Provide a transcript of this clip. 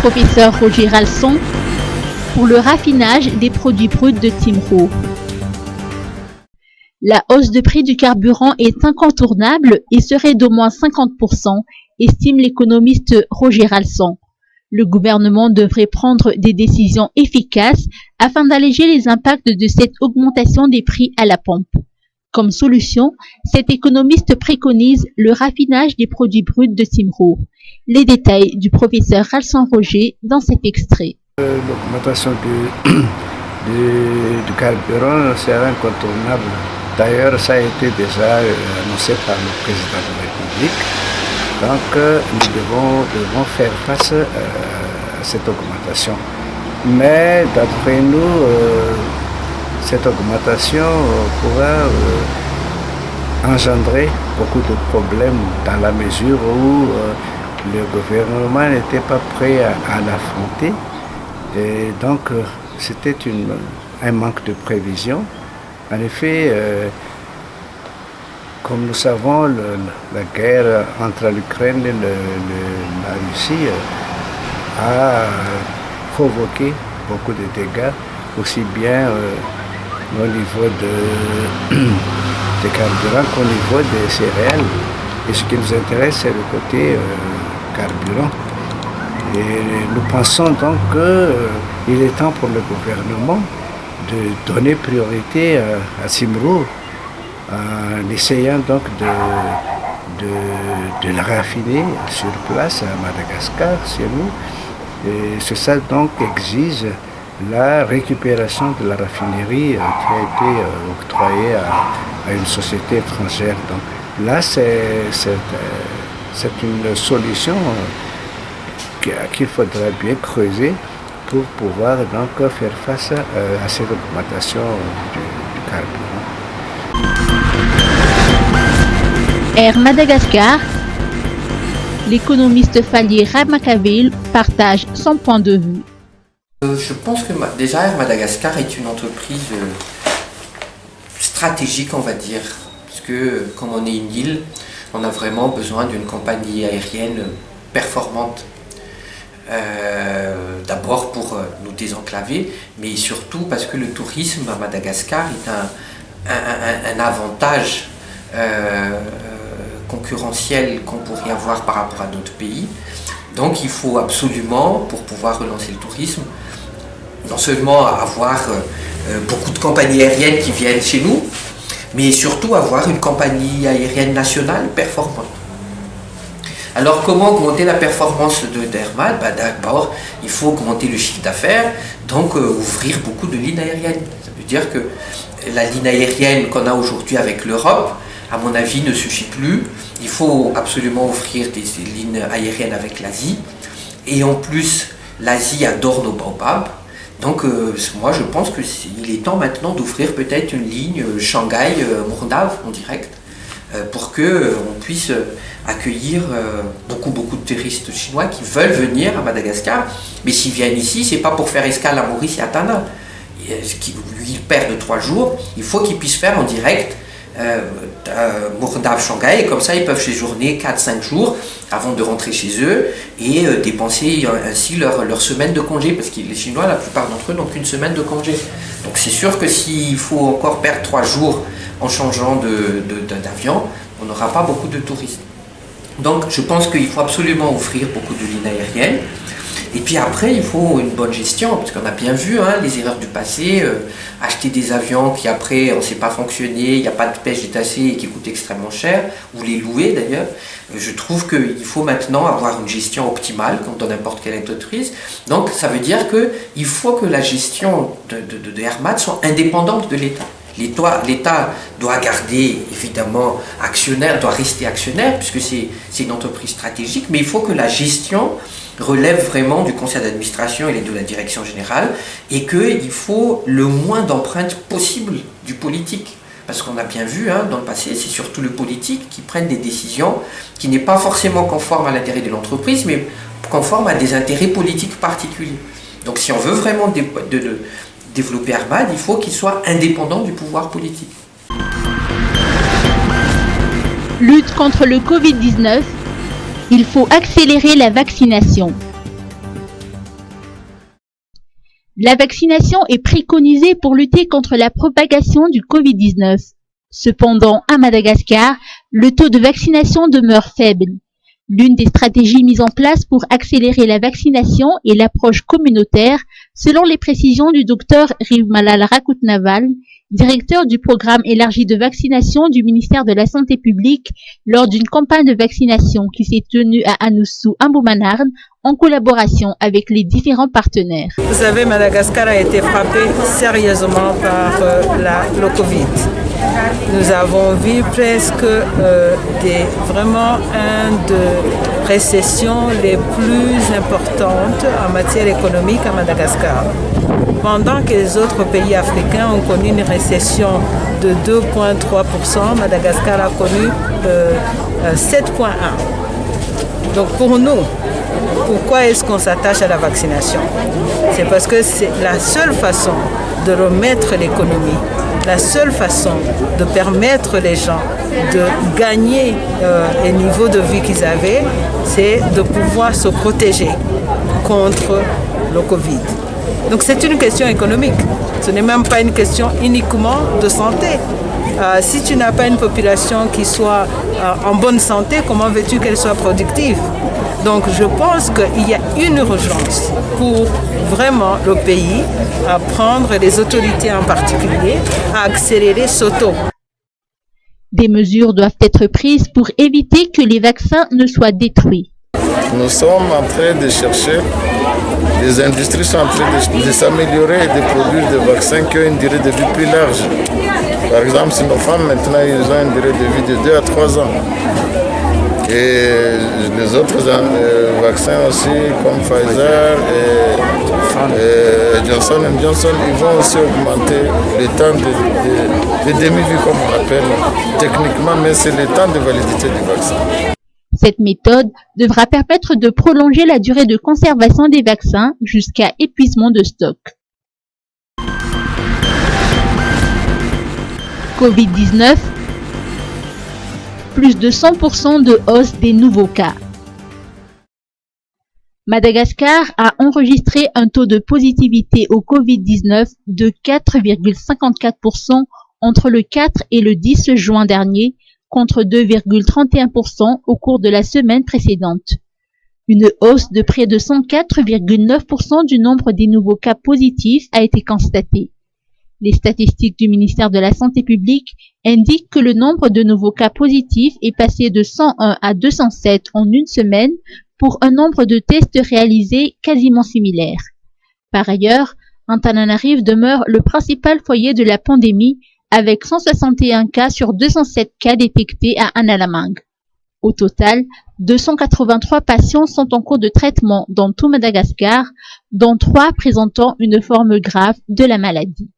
professeur Roger Ralson pour le raffinage des produits bruts de Timrå. La hausse de prix du carburant est incontournable et serait d'au moins 50%, estime l'économiste Roger Ralson. Le gouvernement devrait prendre des décisions efficaces afin d'alléger les impacts de cette augmentation des prix à la pompe. Comme solution, cet économiste préconise le raffinage des produits bruts de Timrå. Les détails du professeur Ralson Roger dans cet extrait. L'augmentation du carburant, c'est incontournable. D'ailleurs, ça a été déjà annoncé par le président de la République. Donc, nous devons faire face à cette augmentation. Mais d'après nous, cette augmentation pourra engendrer beaucoup de problèmes dans la mesure où le gouvernement n'était pas prêt à l'affronter. Et donc, c'était un manque de prévision. En effet, comme nous savons, la guerre entre l'Ukraine et la Russie a provoqué beaucoup de dégâts, aussi bien au niveau des carburants qu'au niveau des céréales. Et ce qui nous intéresse, c'est le côté carburant. Et nous pensons donc qu'il est temps pour le gouvernement de donner priorité à Timrå en essayant donc de la raffiner sur place à Madagascar, chez nous. Et c'est ça donc exige la récupération de la raffinerie qui a été octroyée à une société étrangère. Donc là, c'est une solution qu'il faudra bien creuser pour pouvoir donc faire face à cette augmentation du carburant. Air Madagascar, l'économiste Fali Ramakaville partage son point de vue. Je pense que déjà Air Madagascar est une entreprise stratégique, on va dire, parce que comme on est une île, on a vraiment besoin d'une compagnie aérienne performante. D'abord pour nous désenclaver, mais surtout parce que le tourisme à Madagascar est un avantage concurrentiel qu'on pourrait avoir par rapport à d'autres pays. Donc il faut absolument, pour pouvoir relancer le tourisme, non seulement avoir beaucoup de compagnies aériennes qui viennent chez nous, mais surtout avoir une compagnie aérienne nationale performante. Alors comment augmenter la performance d'Airmad? D'abord, il faut augmenter le chiffre d'affaires, donc ouvrir beaucoup de lignes aériennes. Ça veut dire que la ligne aérienne qu'on a aujourd'hui avec l'Europe, à mon avis, ne suffit plus. Il faut absolument ouvrir des lignes aériennes avec l'Asie. Et en plus, l'Asie adore nos baobabs. Donc moi, je pense qu'il est temps maintenant d'ouvrir peut-être une ligne Shanghai-Mordav en direct, pour qu'on puisse accueillir beaucoup de touristes chinois qui veulent venir à Madagascar. Mais s'ils viennent ici, c'est pas pour faire escale à Maurice et à Tana. Ils perdent 3 jours, il faut qu'ils puissent faire en direct Mordav-Shanghai, et comme ça ils peuvent séjourner 4-5 jours avant de rentrer chez eux et dépenser ainsi leur semaine de congé, parce que les Chinois, la plupart d'entre eux, n'ont qu'une semaine de congé. Donc c'est sûr que s'il faut encore perdre 3 jours en changeant d'avion, on n'aura pas beaucoup de touristes. Donc je pense qu'il faut absolument offrir beaucoup de lignes aériennes. Et puis après, il faut une bonne gestion, parce qu'on a bien vu les erreurs du passé, acheter des avions qui après, on ne sait pas fonctionner, il n'y a pas de pêche détachée et qui coûtent extrêmement cher, ou les louer d'ailleurs. Je trouve qu'il faut maintenant avoir une gestion optimale, comme dans n'importe quelle entreprise. Donc ça veut dire qu'il faut que la gestion de Airmad soit indépendante de l'État. L'État doit garder, évidemment, actionnaire, doit rester actionnaire, puisque c'est une entreprise stratégique, mais il faut que la gestion relève vraiment du conseil d'administration et de la direction générale, et qu'il faut le moins d'empreintes possible du politique. Parce qu'on a bien vu dans le passé, c'est surtout le politique qui prenne des décisions qui n'est pas forcément conforme à l'intérêt de l'entreprise, mais conforme à des intérêts politiques particuliers. Donc si on veut vraiment développer Airmad, il faut qu'il soit indépendant du pouvoir politique. Lutte contre le Covid-19, il faut accélérer la vaccination. La vaccination est préconisée pour lutter contre la propagation du Covid-19. Cependant, à Madagascar, le taux de vaccination demeure faible. L'une des stratégies mises en place pour accélérer la vaccination est l'approche communautaire, selon les précisions du Dr Rimalal Rakutnaval, directeur du programme élargi de vaccination du ministère de la Santé publique lors d'une campagne de vaccination qui s'est tenue à Anoussou, Amboumanarn, en collaboration avec les différents partenaires. Vous savez, Madagascar a été frappé sérieusement par le Covid. Nous avons vu presque vraiment une des récessions les plus importantes en matière économique à Madagascar. Pendant que les autres pays africains ont connu une récession de 2,3%, Madagascar a connu 7,1%. Donc pour nous, pourquoi est-ce qu'on s'attache à la vaccination? C'est parce que c'est la seule façon de remettre l'économie, la seule façon de permettre les gens de gagner le niveau de vie qu'ils avaient, c'est de pouvoir se protéger contre le Covid. Donc c'est une question économique, ce n'est même pas une question uniquement de santé. Si tu n'as pas une population qui soit en bonne santé, comment veux-tu qu'elle soit productive? Donc je pense qu'il y a une urgence pour vraiment le pays à prendre, les autorités en particulier, à accélérer ce taux. Des mesures doivent être prises pour éviter que les vaccins ne soient détruits. Nous sommes en train de chercher, les industries sont en train de s'améliorer et de produire des vaccins qui ont une durée de vie plus large. Par exemple, si nos femmes maintenant ils ont une durée de vie de 2 à 3 ans. Et les autres vaccins aussi, comme Pfizer et Johnson & Johnson, ils vont aussi augmenter le temps de demi-vie, comme on appelle techniquement, mais c'est le temps de validité du vaccin. Cette méthode devra permettre de prolonger la durée de conservation des vaccins jusqu'à épuisement de stock. Covid-19, plus de 100% de hausse des nouveaux cas. Madagascar a enregistré un taux de positivité au Covid-19 de 4,54% entre le 4 et le 10 juin dernier, contre 2,31% au cours de la semaine précédente. Une hausse de près de 104,9% du nombre des nouveaux cas positifs a été constatée. Les statistiques du ministère de la Santé publique indiquent que le nombre de nouveaux cas positifs est passé de 101 à 207 en une semaine pour un nombre de tests réalisés quasiment similaire. Par ailleurs, Antananarive demeure le principal foyer de la pandémie avec 161 cas sur 207 cas détectés à Analamang. Au total, 283 patients sont en cours de traitement dans tout Madagascar, dont 3 présentant une forme grave de la maladie.